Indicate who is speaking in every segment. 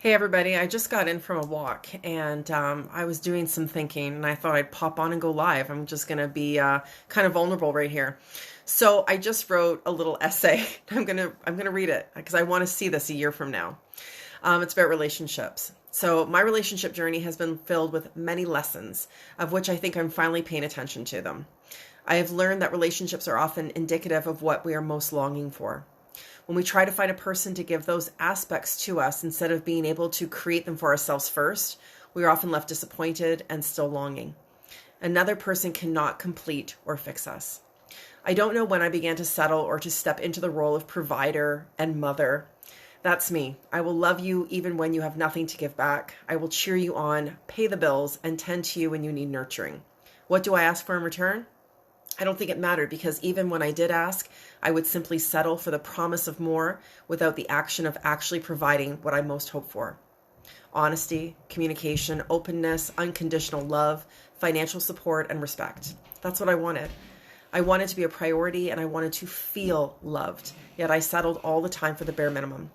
Speaker 1: Hey everybody, I just got in from a walk and I was doing some thinking and I thought I'd pop on and go live. I'm just going to be kind of vulnerable right here. So I just wrote a little essay. I'm gonna read it because I want to see this a year from now. It's about relationships. So my relationship journey has been filled with many lessons, of which I think I'm finally paying attention to them. I have learned that relationships are often indicative of what we are most longing for. When we try to find a person to give those aspects to us instead of being able to create them for ourselves first, we are often left disappointed and still longing. Another person cannot complete or fix us. I don't know when I began to settle or to step into the role of provider and mother. That's me. I will love you even when you have nothing to give back. I will cheer you on, pay the bills, and tend to you when you need nurturing. What do I ask for in return? I don't think it mattered because even when I did ask, I would simply settle for the promise of more without the action of actually providing what I most hope for. Honesty, communication, openness, unconditional love, financial support, and respect. That's what I wanted. I wanted to be a priority and I wanted to feel loved, yet I settled all the time for the bare minimum.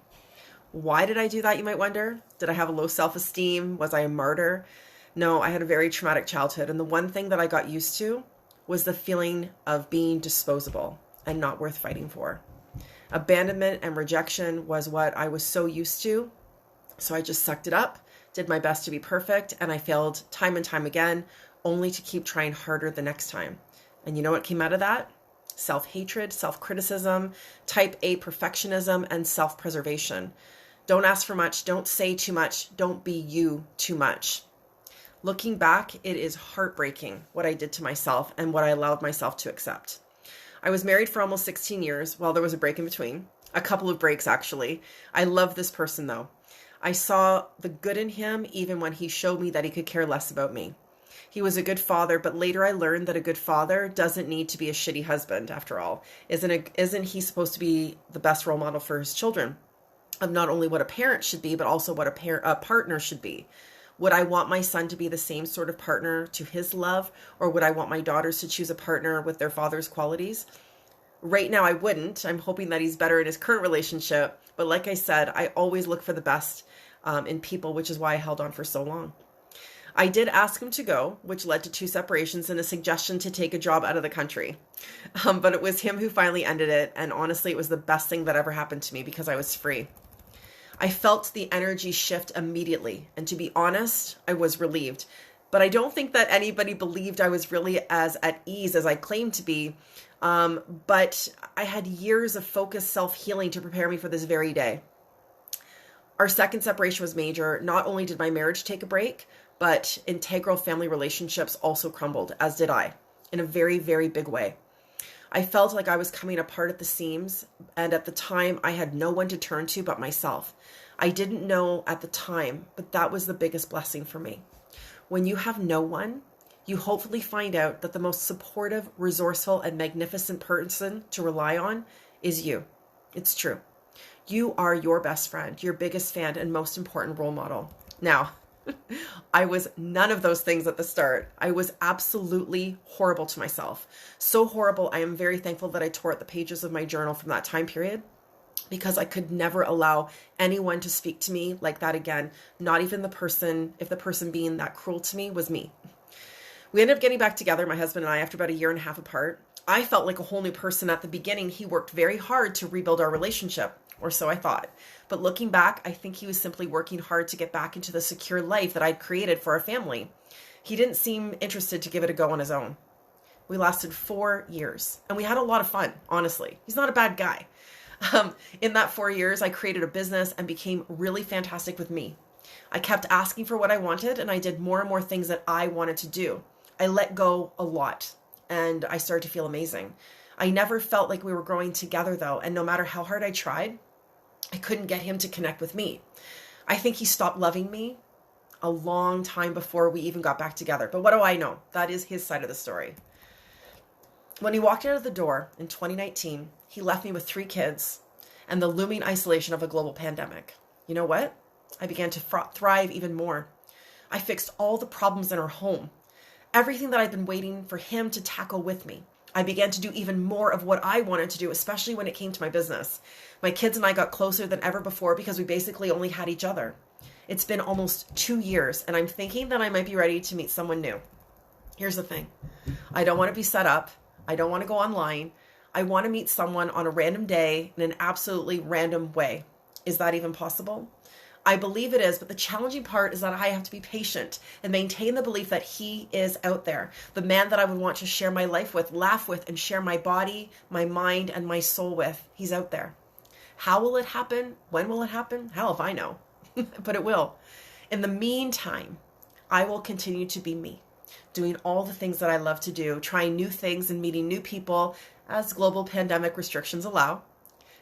Speaker 1: Why did I do that, you might wonder? Did I have a low self-esteem? Was I a martyr? No, I had a very traumatic childhood, and the one thing that I got used to was the feeling of being disposable and not worth fighting for. Abandonment and rejection was what I was so used to, so I just sucked it up, did my best to be perfect, and I failed time and time again, only to keep trying harder the next time. And you know what came out of that? Self-hatred, self-criticism, type A perfectionism, and self-preservation. Don't ask for much, don't say too much, don't be you too much. Looking back, it is heartbreaking what I did to myself and what I allowed myself to accept. I was married for almost 16 years. Well, there was a break in between. A couple of breaks, actually. I love this person, though. I saw the good in him even when he showed me that he could care less about me. He was a good father, but later I learned that a good father doesn't need to be a shitty husband, after all. Isn't he supposed to be the best role model for his children? Of not only what a parent should be, but also what a partner should be. Would I want my son to be the same sort of partner to his love, or would I want my daughters to choose a partner with their father's qualities? Right now, I wouldn't. I'm hoping that he's better in his current relationship. But like I said, I always look for the best in people, which is why I held on for so long. I did ask him to go, which led to 2 separations and a suggestion to take a job out of the country. But it was him who finally ended it. And honestly, it was the best thing that ever happened to me because I was free. I felt the energy shift immediately, and to be honest, I was relieved. But I don't think that anybody believed I was really as at ease as I claimed to be. But I had years of focused self-healing to prepare me for this very day. Our second separation was major. Not only did my marriage take a break, but integral family relationships also crumbled, as did I, in a very, very big way. I felt like I was coming apart at the seams, and at the time, I had no one to turn to but myself. I didn't know at the time, but that was the biggest blessing for me. When you have no one, you hopefully find out that the most supportive, resourceful, and magnificent person to rely on is you. It's true. You are your best friend, your biggest fan, and most important role model. Now, I was none of those things at the start. I was absolutely horrible to myself. So horrible, I am very thankful that I tore out the pages of my journal from that time period, because I could never allow anyone to speak to me like that again. Not even the person, if the person being that cruel to me was me. We ended up getting back together, my husband and I, after about 1.5 years apart. I felt like a whole new person at the beginning. He worked very hard to rebuild our relationship, or so I thought. But looking back, I think he was simply working hard to get back into the secure life that I'd created for our family. He didn't seem interested to give it a go on his own. We lasted 4 years, and we had a lot of fun, honestly. He's not a bad guy. In that 4 years, I created a business and became really fantastic with me. I kept asking for what I wanted, and I did more and more things that I wanted to do. I let go a lot, and I started to feel amazing. I never felt like we were growing together, though, and no matter how hard I tried, I couldn't get him to connect with me. I think he stopped loving me a long time before we even got back together. But what do I know? That is his side of the story. When he walked out of the door in 2019, he left me with 3 kids and the looming isolation of a global pandemic. You know what? I began to thrive even more. I fixed all the problems in our home, everything that I'd been waiting for him to tackle with me. I began to do even more of what I wanted to do, especially when it came to my business. My kids and I got closer than ever before because we basically only had each other. It's been almost 2 years, and I'm thinking that I might be ready to meet someone new. Here's the thing. I don't want to be set up. I don't want to go online. I want to meet someone on a random day in an absolutely random way. Is that even possible? I believe it is, but the challenging part is that I have to be patient and maintain the belief that he is out there. The man that I would want to share my life with, laugh with, and share my body, my mind, and my soul with. He's out there. How will it happen? When will it happen? Hell if I know. But it will. In the meantime, I will continue to be me, doing all the things that I love to do, trying new things and meeting new people as global pandemic restrictions allow.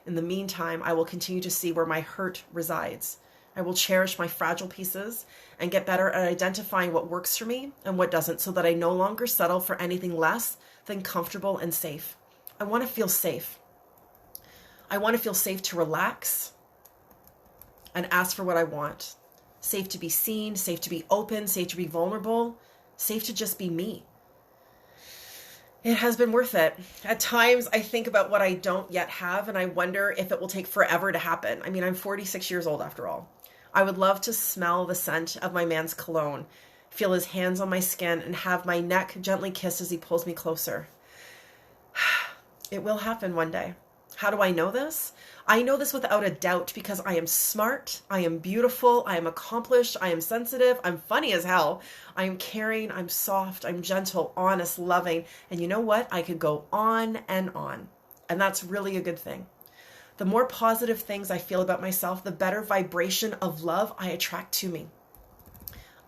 Speaker 1: In the meantime, I will continue to see where my hurt resides. I will cherish my fragile pieces and get better at identifying what works for me and what doesn't, so that I no longer settle for anything less than comfortable and safe. I want to feel safe. I want to feel safe to relax and ask for what I want. Safe to be seen, safe to be open, safe to be vulnerable, safe to just be me. It has been worth it. At times, I think about what I don't yet have, and I wonder if it will take forever to happen. I mean, I'm 46 years old after all. I would love to smell the scent of my man's cologne, feel his hands on my skin, and have my neck gently kissed as he pulls me closer. It will happen one day. How do I know this? I know this without a doubt because I am smart, I am beautiful, I am accomplished, I am sensitive, I'm funny as hell, I am caring, I'm soft, I'm gentle, honest, loving, and you know what? I could go on, and that's really a good thing. The more positive things I feel about myself, the better vibration of love I attract to me.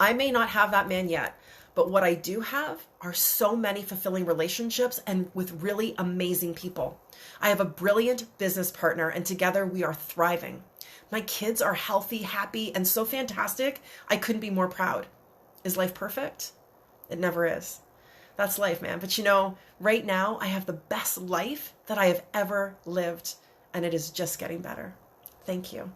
Speaker 1: I may not have that man yet, but what I do have are so many fulfilling relationships and with really amazing people. I have a brilliant business partner, and together we are thriving. My kids are healthy, happy, and so fantastic, I couldn't be more proud. Is life perfect? It never is. That's life, man. But you know, right now I have the best life that I have ever lived, and it is just getting better. Thank you.